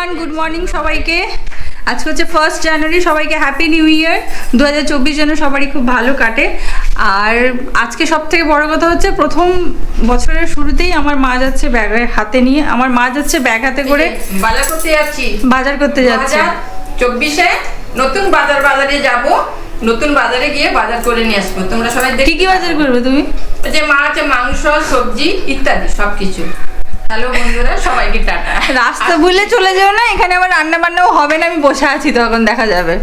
Everyone, good morning সবাইকে। আজকে হচ্ছে 1 জানুয়ারি। সবাইকে হ্যাপি নিউ ইয়ার। 2024 যেন সবারই খুব ভালো কাটে। আর আজকে সব থেকে বড় কথা হচ্ছে প্রথম বছরের শুরুতেই আমার মা যাচ্ছে ব্যাগ হাতে নিয়ে, আমার মা যাচ্ছে ব্যাগ হাতে করে বাজার করতে যাচ্ছি। বাজার করতে যাচ্ছে 2024-এ নতুন বাজারে যাব, নতুন বাজারে গিয়ে বাজার করে নিয়ে আসবো। তোমরা সবাই কি কি বাজার করবে তুমি? যে মাছ, মাংস, সবজি ইত্যাদি সবকিছু। হ্যালো বন্ধুরা, সবাইকে টাটা। রাস্তা ভুলে চলে যেও না, এখানে আবার রান্না বান্নাও হবে না, আমি বসে আছি তখন দেখা যাবে।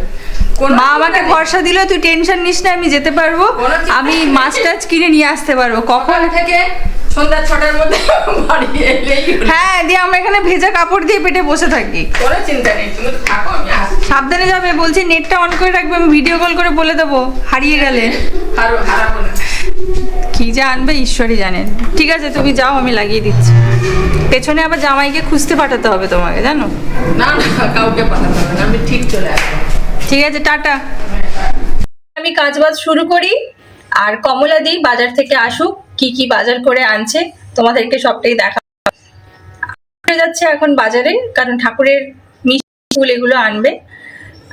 মা আমাকে ভরসা দিল, তুই টেনশন নিস না, আমি যেতে পারবো, আমি মাছ টাছ কিনে নিয়ে আসতে পারবো। কখন থেকে সন্ধ্যা 6টার মধ্যে বাড়ি এলেই হলো। হ্যাঁ, দিয়ে আমরা এখানে ভেজা কাপড় দিয়ে পেটে বসে থাকি। কোনো চিন্তা নেই, তুমি থাকো, আমি আসছি। সাবধানে যাবে বলছি, নেটটা অন করে রাখবে, আমি ভিডিও কল করে বলে দেবো হারিয়ে গেলে। হারাবো না। কি যে আনবে ঈশ্বরই জানেন। ঠিক আছে, তুমি যাও, আমি লাগিয়ে দিচ্ছি। পেছনে আবার জামাইকে খুঁজতে পাঠাতে হবে তোমাকে, জানো? না না, কাউকে পাঠাতে হবে না, আমি ঠিক চলে আসবো। ঠিক আছে, টাটা। আমি কাজবাজ শুরু করি, আর কমলা দি বাজার থেকে আসুক, কি কি বাজার করে আনছে তোমাদেরকে সবটাই দেখা যাচ্ছে এখন বাজারে, কারণ ঠাকুরের মিষ্টি ফুল এগুলো আনবে।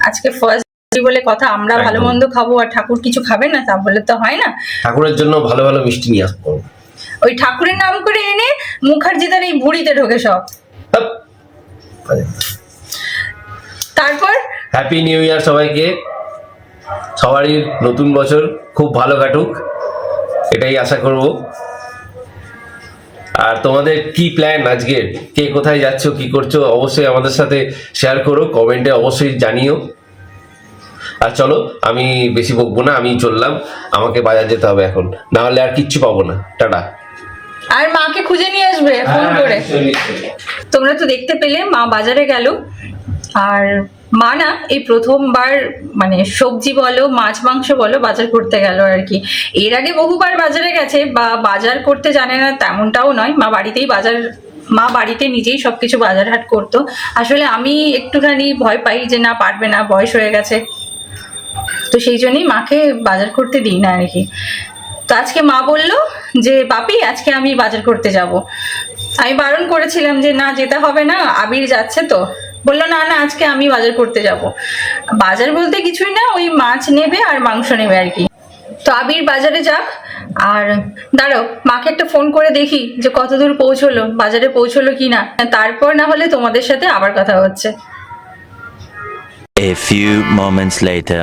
আজকে ফার্স্ট বলে কথা, আমরা ভালো মন্দ খাবো আর ঠাকুর কিছু খাবে না, তা বলে তো হয় না। ঠাকুরের জন্য ভালো ভালো মিষ্টি নিয়ে আসবো। ওই ঠাকুরের নাম করে এনে মুখার্জিদের এই ভুঁড়িতে ঢোকে সব। তারপর হ্যাপি নিউ ইয়ার সবাইকে, সবারই নতুন বছর খুব ভালো কাটুক, এটাই আশা করব। আর তোমাদের কি প্ল্যান আজকের, কে কোথায় যাচ্ছো, কি করছো, অবশ্যই আমাদের সাথে শেয়ার করো, কমেন্টে অবশ্যই জানিও। আর চলো, আমি বেশি বকবো না, আমি চললাম, আমাকে বাজার যেতে হবে এখন, না হলে আর কিচ্ছু পাবো না। টাটা। আর মাকে খুঁজে নিয়ে আসবে ফোন করে। তোমরা তো দেখতে পেলে মা বাজারে গেল, আর মা না এই প্রথমবার মানে সবজি বলো মাছ মাংস বলো বাজার করতে গেল আর কি। এর আগে বহুবার বাজারে গেছে, বা বাজার করতে জানে না তেমনটাও নয়। মা বাড়িতে নিজেই সবকিছু বাজার হাট করতো। আসলে আমি একটুখানি ভয় পাই যে না, পারবে না, বয়স হয়ে গেছে, তো সেই জন্যই মাকে বাজার করতে দিই না আর কি। তো আজকে মা বলল যে বাপি আজকে আমি বাজার করতে যাব। আমি বারণ করেছিলাম যে না, যেতে হবে না, আবির যাচ্ছে তো। বললো না না, আজকে আমি বাজার করতে যাব। বাজার বলতে কিছুই না, ওই মাছ নেবে আর মাংস নেবে আর কি। তো আবির বাজারে যাক, আর দাঁড়াও মাকে একটা ফোন করে দেখি যে কত দূর পৌঁছলো, বাজারে পৌঁছলো কি না, তারপর না হলে তোমাদের সাথে আবার কথা হচ্ছে। A few moments later.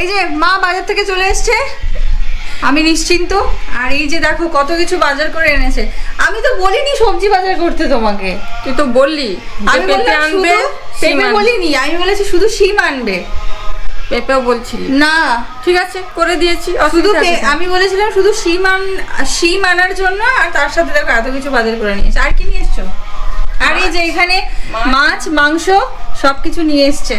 এই যে মা বাজার থেকে চলে এসছে, আমি নিশ্চিন্ত। আর এই যে দেখো কত কিছু বাজার করে এনেছে। আমি তো বলিনি সবজি বাজার করতে তোমাকে, তুই তো বললি আমি পেঁপে আনবে, পেঁপে বলিনি, আমি বলেছি শুধু শিম আনবে। পেঁপেও বলছিলি না, ঠিক আছে করে দিয়েছি, শুধু আমি বলেছিলাম শুধু শিম আনার জন্য, আর তার সাথে দেখো এত কিছু বাজার করে নিয়েছে। আর কি নিয়ে এসছো? আর এই যে এখানে মাছ মাংস সবকিছু নিয়ে এসছে।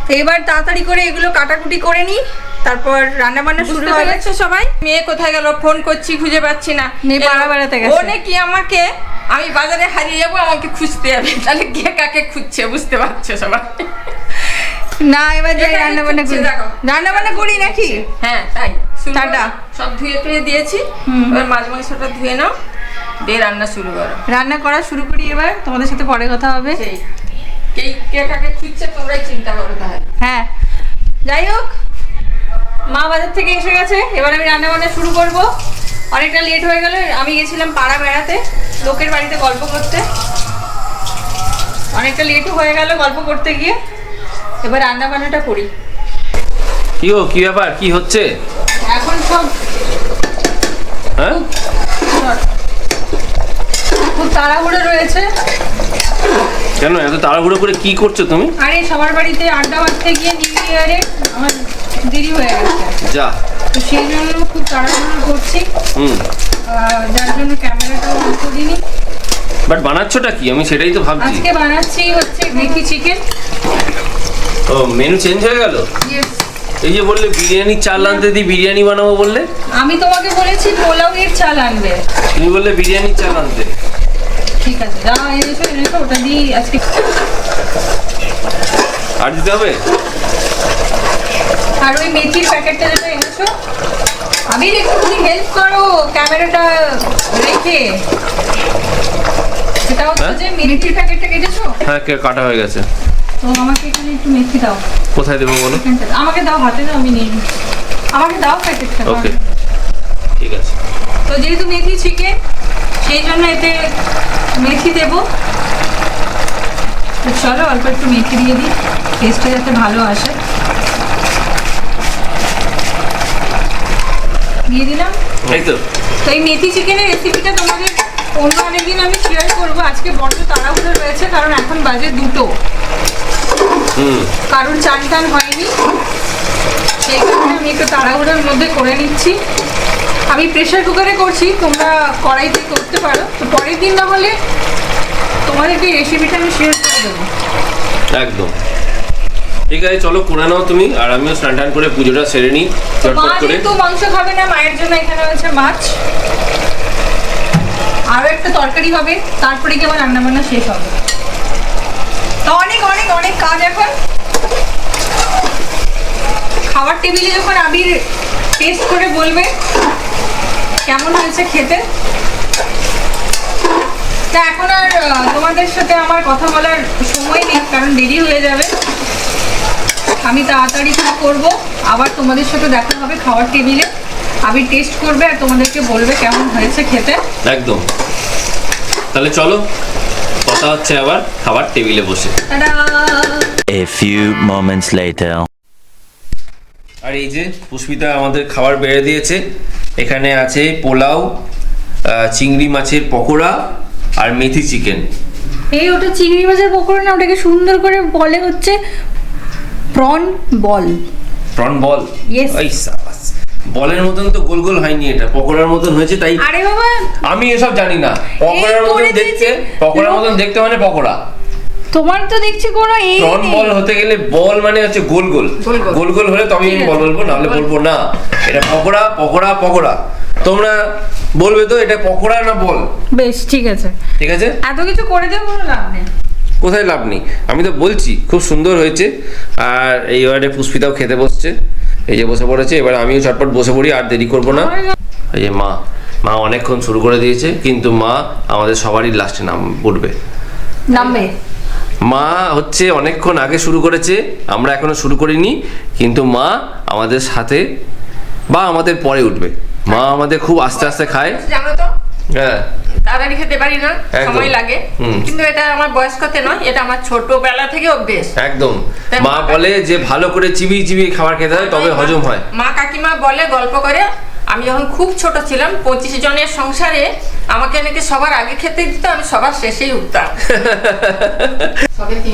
তো এবার তাড়াতাড়ি করে এগুলো কাটাকুটি করে নিই, তারপর রান্না বান্না শুরু হয়ে গেছে। সবাই মেয়ে কোথায় গেল, ফোন করছি খুঁজে পাচ্ছি না। মেয়ে পাড়া বেড়াতে গেছে। ও নাকি আমাকে, আমি বাজারে হারিয়ে যাবো, আমাকে খুঁজতে যাবে। তাহলে কে কাকে খুঁজছে বুঝতে পারছো সবাই? না, এবার যাই রান্না বান্না করি। রান্না বান্না করি নাকি? হ্যাঁ তাই। টাটা। সব ধুয়ে টুয়ে দিয়েছি, এবার মাছ মাংসটা ধুয়ে নাও, দিয়ে রান্না শুরু করো। রান্না করা শুরু করি এবার, তোমাদের সাথে পরে কথা হবে। সেই কে কাকে খুঁজছে তোমরাই চিন্তা করো তাহলে। হ্যাঁ, যাই হোক, মা বাজার থেকে এসে গেছে, এবার আমি রান্না বান্না শুরু করব। অনেকটা লেট হয়ে গেল, আমি গেছিলাম পাড়া বেড়াতে, লোকের বাড়িতে গল্প করতে, অনেকটা লেটও হয়ে গেল গল্প করতে গিয়ে। এবার রান্না বান্নাটা করি। কি ব্যাপার, কি হচ্ছে এখন সব হ্যাঁ? খুব তাড়াহুড়ো রয়েছে। কেন এত তাড়াহুড়ো করে কি করছো তুমি? আরে সবার বাড়িতে আড্ডা মারতে গিয়ে নিউ ইয়ারে আমার দেরি হয়ে গেছে, যা, তো সেই জন্য খুব তাড়াহুড়ো করছি, যার জন্য ক্যামেরাটাও অন করিনি। বাট বানাচ্ছোটা কি, আমি সেটাই তো ভাবছি। আজকে বানাচ্ছি হচ্ছে মেথি চিকেন। ও, মেনু চেঞ্জ হয়ে গেল। এই যে বললে বিরিয়ানির চাল আনতে দিই, বিরিয়ানি বানাবো বললে। আমি তোমাকে বলেছি পোলাও এর চাল আনবে, তুমি বললে বিরিয়ানির চাল আনতে। ঠিক আছে, যা এনেছো ওটা দিয়ে আজকে। আর দিতে হবে? আর ওই মেথির প্যাকেটটা যেটা এনেছো, আমি একটু হেল্প করো ক্যামেরাটা রেখে। এটা হচ্ছে হ্যাঁ? যে মেথির প্যাকেটটা কেটেছো? হ্যাঁ কাটা হয়ে গেছে। তো আমাকে এখানে একটু মেথি দাও। কোথায় দেবো বলো? এখানটা দাও। আমাকে দাও, হাতে দাও, আমি নিয়ে নিই। আমাকে দাও প্যাকেটটা। ওকে ঠিক আছে। তো যেহেতু মেথি চিকেন, সেই জন্য এতে মেথি দেবো। তো চলো অল্প একটু মেথি দিয়ে দিই, টেস্টটা যাতে ভালো আসে। দিয়ে দিলাম। এই তো তো এই মেথি চিকেনের রেসিপিটা তোমাদের অন্য অনেকদিন আমি শেয়ার করবো। আজকে বড্ড তাড়াহুড়ো রয়েছে, কারণ এখন বাজে 2টো, কারোর চান টান হয়নি, সেই কারণে আমি একটু তাড়াহুড়োর মধ্যে করে নিচ্ছি। আমি প্রেশার কুকারে করছি, তোমরা কড়াইতে করতে পারো। তো পরের দিন না হলে তোমাদেরকে রেসিপিটা আমি শেয়ার করে দেবো। একদম ঠিক আছে, চলো করে নাও তুমি, আর আমিও স্নান টান করে পুজোটা সেরে নিই তো মা চটপট করে। যেহেতু মাংস খাবে না, মায়ের জন্য এখানে হচ্ছে মাছ, আরো একটা তরকারি হবে, তারপরে কি আমার রান্না বান্না শেষ হবে। তো অনেক অনেক অনেক কাজ এখন। খাবার টেবিলে যখন আবির টেস্ট করে বলবে কেমন হয়েছে খেতে, তা এখন আর তোমাদের সাথে আমার কথা বলার সময় নেই, কারণ দেরি হয়ে যাবে। আমি তাড়াতাড়ি করবো, আবার তোমাদের সাথে দেখা হবে খাবার টেবিলে। আবির টেস্ট করবে আর তোমাদেরকে বলবে কেমন হয়েছে খেতে। একদম, তাহলে চলো কথা হচ্ছে আবার খাবার টেবিলে বসে। Tata. A few moments later. আর এই যে পুষ্পিতা আমাদের খাবার বেড়ে দিয়েছে। এখানে আছে পোলাও, চিংড়ি মাছের পকোড়া আর মেথি চিকেন। এই ওটা চিংড়ি মাছের পকোড়া না, ওটাকে সুন্দর করে বলে হচ্ছে প্রন বল। প্রন বল? Yes. ওই সাবাস, বলের মতন তো গোল গোল হয়নি, এটা পকোড়ার মতন হয়েছে। তাই আরে বাবা, আমি এসব জানি না। পকোড়ার এই মতন করে দেখতে, দিয়েছি। পকোড়ার মতন দেখতে মানে পকোড়া। তোমার তো দেখছি কোনো এই প্রন নেই। বল হতে গেলে বল মানে হচ্ছে গোল গোল, গোল গোল। গোল গোল হলে তবে আমি বল বলবো, নাহলে বলবো না। এটা পকোড়া পকোড়া পকোড়া, তোমরা বলবে তো এটা পকোড়া না বল। বেশ ঠিক আছে, ঠিক আছে, এত কিছু করে দেবো কোনো লাভ নেই। কোথায় লাভ নেই, আমি তো বলছি খুব সুন্দর হয়েছে। আর এইবারে পুষ্পিতাও খেতে বসছে, এই যে বসে পড়েছে। এবার আমিও চটপট বসে পড়ি, আর দেরি করবো না। এই যে মা মা অনেকক্ষণ শুরু করে দিয়েছে, কিন্তু মা আমাদের সবারই লাস্টে নাম উঠবে। নামবে। মা হচ্ছে অনেকক্ষণ আগে শুরু করেছে, আমরা এখনো শুরু করিনি, কিন্তু মা আমাদের সাথে বা আমাদের পরে উঠবে। মা আমাদের খুব আস্তে আস্তে খায়। জানো তো, হ্যাঁ তাড়াতাড়ি খেতে পারি না, একদম। সময় লাগে। হুম। কিন্তু এটা আমার বয়স্কতে নয়, এটা আমার ছোটবেলা থেকে অভ্যেস। একদম, তাই মা বলে যে ভালো করে চিবিয়ে চিবিয়ে খাবার খেতে হয়, তবে হজম হয়। মা কাকিমা বলে গল্প করে, আমি যখন খুব ছোট ছিলাম, 25 জনের সংসারে আমাকে নাকি সবার আগে খেতে দিত, আমি সবার শেষেই উঠতাম।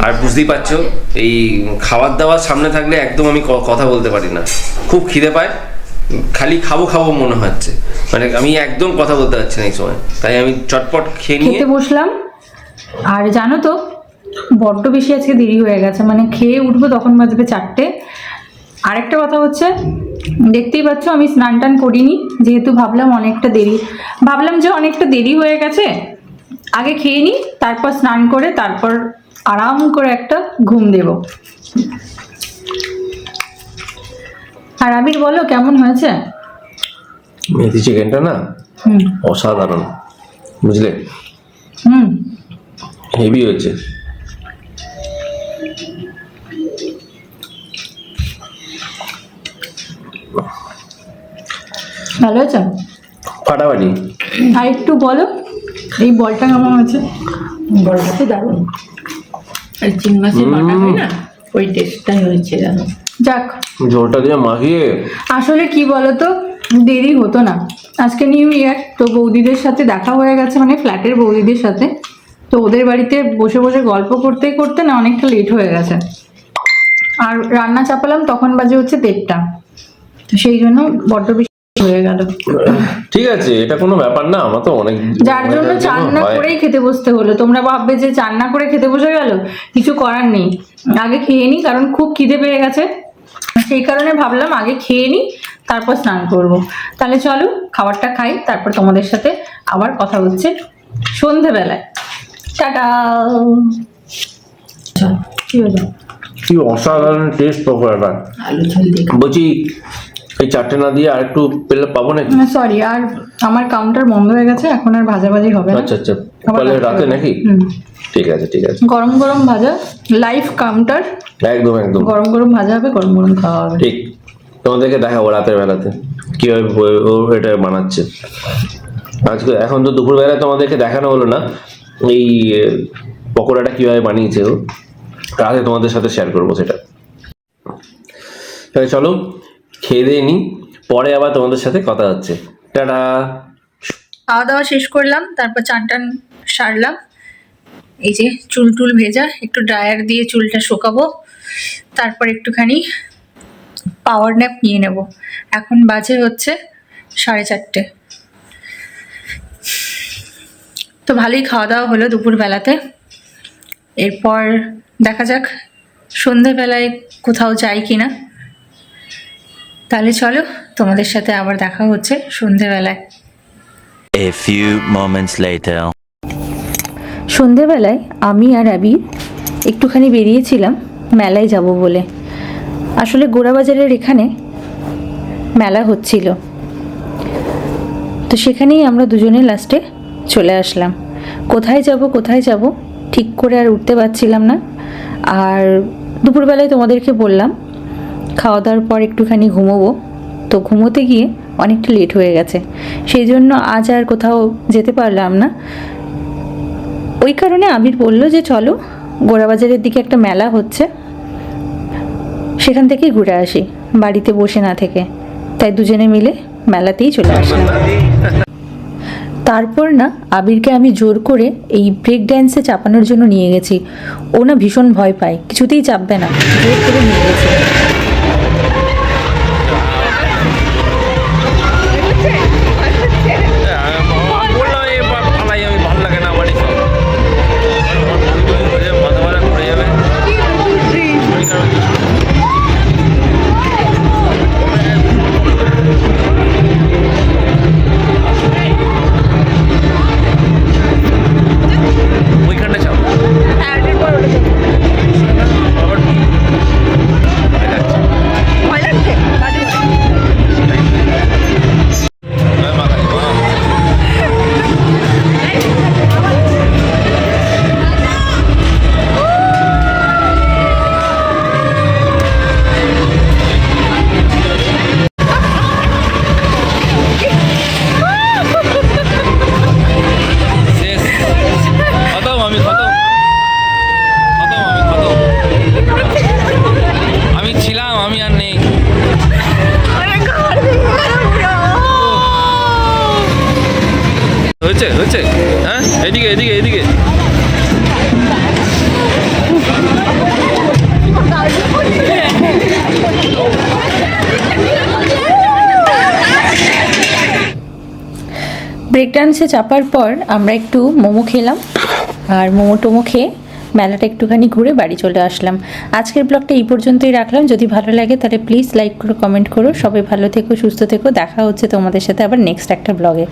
আর বুঝতেই পারছো, এই খাবার দাবার সামনে থাকলে একদম আমি কথা বলতে পারি না, খুব খিদে পায়, খালি খাবো খাবো মনে হচ্ছে, মানে আমি একদম কথা বলতে পারছি না এই সময়। তাই আমি চটপট খেয়ে নিয়ে খেতে বসলাম। আর জানো তো, বড্ড বেশি আজকে দেরি হয়ে গেছে, মানে খেয়ে উঠবো তখন বাজবে 4টে। আরেকটা কথা হচ্ছে, দেখতেই পাচ্ছ আমি স্নান টান করিনি, যেহেতু ভাবলাম যে অনেকটা দেরি হয়ে গেছে, আগে খেয়ে নিই, তারপর স্নান করে তারপর আরাম করে একটা ঘুম দেব। আর আবির বলো কেমন হয়েছে? মেথি চিকেনটা না হুম অসাধারণ, বুঝলে, হুম হেভি হয়েছে। ভালো হয়েছে। ফাটাফাটি। আর একটু বলো এই বলটা কেমন আছে? বলটা তো দারুণ, এই চিংড়ি মাছের বাটা হয় না, ওই টেস্টটাই হয়েছে জানো। যাক, জলটা দিয়ে মাখিয়ে। আসলে কি বলতো, দেরি হতো না। আজকে নিউ ইয়ার, তো বৌদিদের সাথে দেখা হয়ে গেছে, মানে ফ্ল্যাটের বৌদিদের সাথে। তো ওদের বাড়িতে বসে বসে গল্প করতে করতে না অনেকটা লেট হয়ে গেছে। আর রান্না চাপালাম তখন বাজে হচ্ছে 1:30টা, তো সেই জন্য বড্ড বেশি হয়ে গেল। ঠিক আছে, এটা কোনো ব্যাপার না, আমার তো অনেক, যার জন্য চান্না করেই খেতে বসতে হলো। তোমরা ভাববে যে চান্না করে খেতে বসে গেল, কিছু করার নেই, আগে খেয়ে নিই, কারণ খুব খিদে পেয়ে গেছে, সেই কারণে ভাবলাম আগে খেয়ে নিই, তারপর স্নান করব। তাহলে চলো খাবারটা খাই, তারপর তোমাদের সাথে আবার কথা হচ্ছে সন্ধেবেলায়। টাটা। কি হলো? কি অসাধারণ টেস্ট পকোড়াটা। আলু ঝোল দিয়ে বলছি এই 4টে না দিয়ে আর একটু পেলে পাবো নাকি? সরি, আর আমার কাউন্টার বন্ধ হয়ে গেছে, এখন আর ভাজাভাজি হবে না। আচ্ছা আচ্ছা, আবার তাহলে রাত্রে রাতে হবে। নাকি? ঠিক আছে ঠিক আছে, গরম গরম ভাজা, লাইভ কাউন্টার, একদম একদম গরম গরম ভাজা হবে, গরম গরম খাওয়া হবে। ঠিক। তোমাদেরকে দেখাবো রাতের বেলাতে কিভাবে ও এটা বানাচ্ছে। আজকে এখন তো দুপুরবেলা তোমাদেরকে দেখানো হলো না এই পকোড়াটা কিভাবে বানিয়েছে ও, রাতে তোমাদের সাথে শেয়ার করবো সেটা। তাহলে চলো খেয়ে দিয়ে নিই, পরে আবার তোমাদের সাথে কথা হচ্ছে। টাটা। খাওয়া দাওয়া শেষ করলাম, তারপর চান টান সারলাম। এই যে চুল টুল ভেজা, একটু ড্রায়ার দিয়ে চুলটা শুকাবো, তারপর একটুখানি পাওয়ার ন্যাপ নিয়ে নেব। এখন বাজে হচ্ছে 4:30। তো ভালোই খাওয়া দাওয়া হলো দুপুরবেলাতে। এরপর দেখা যাক সন্ধেবেলায় কোথাও যাই কিনা। তাহলে চলো, তোমাদের সাথে আবার দেখা হচ্ছে সন্ধেবেলায়। A few moments later. সন্ধেবেলায় আমি আর আবির একটুখানি বেরিয়েছিলাম মেলায় যাব বলে। আসলে গোড়াবাজারের এখানে মেলা হচ্ছিল, তো সেখানেই আমরা দুজনে লাস্টে চলে আসলাম। কোথায় যাব ঠিক করে আর উঠতে পারছিলাম না। আর দুপুরবেলায় তোমাদেরকে বললাম খাওয়া দাওয়ার পর একটুখানি ঘুমোবো, তো ঘুমোতে গিয়ে অনেকটা লেট হয়ে গেছে, সেই জন্য আজ আর কোথাও যেতে পারলাম না। ওই কারণে আবির বলল যে চলো গোড়াবাজারের দিকে একটা মেলা হচ্ছে, সেখান থেকেই ঘুরে আসি, বাড়িতে বসে না থেকে। তাই দুজনে মিলে মেলাতেই চলে আসলাম। তারপর না আবিরকে আমি জোর করে এই ব্রেক ড্যান্সে চাপানোর জন্য নিয়ে গেছি। ও না ভীষণ ভয় পায়, কিছুতেই চাপবে না, জোর করে নিয়ে গেছি। ওইখানটা চাপ। আমি ছিলাম, আমি আর নেই। হয়েছে হয়েছে, হ্যাঁ এদিকে এদিকে এদিকে। ব্রেক ডান্সে চাপার পর আমরা একটু মোমো খেলাম, আর মোমো টোমো খেয়ে মেলাটা একটুখানি ঘুরে বাড়ি চলে আসলাম। আজকের ব্লগটা এই পর্যন্তই রাখলাম। যদি ভালো লাগে তাহলে প্লিজ লাইক করো, কমেন্ট করো। সবাই ভালো থেকো, সুস্থ থেকো। দেখা হচ্ছে তোমাদের সাথে আবার নেক্সট একটা ব্লগে।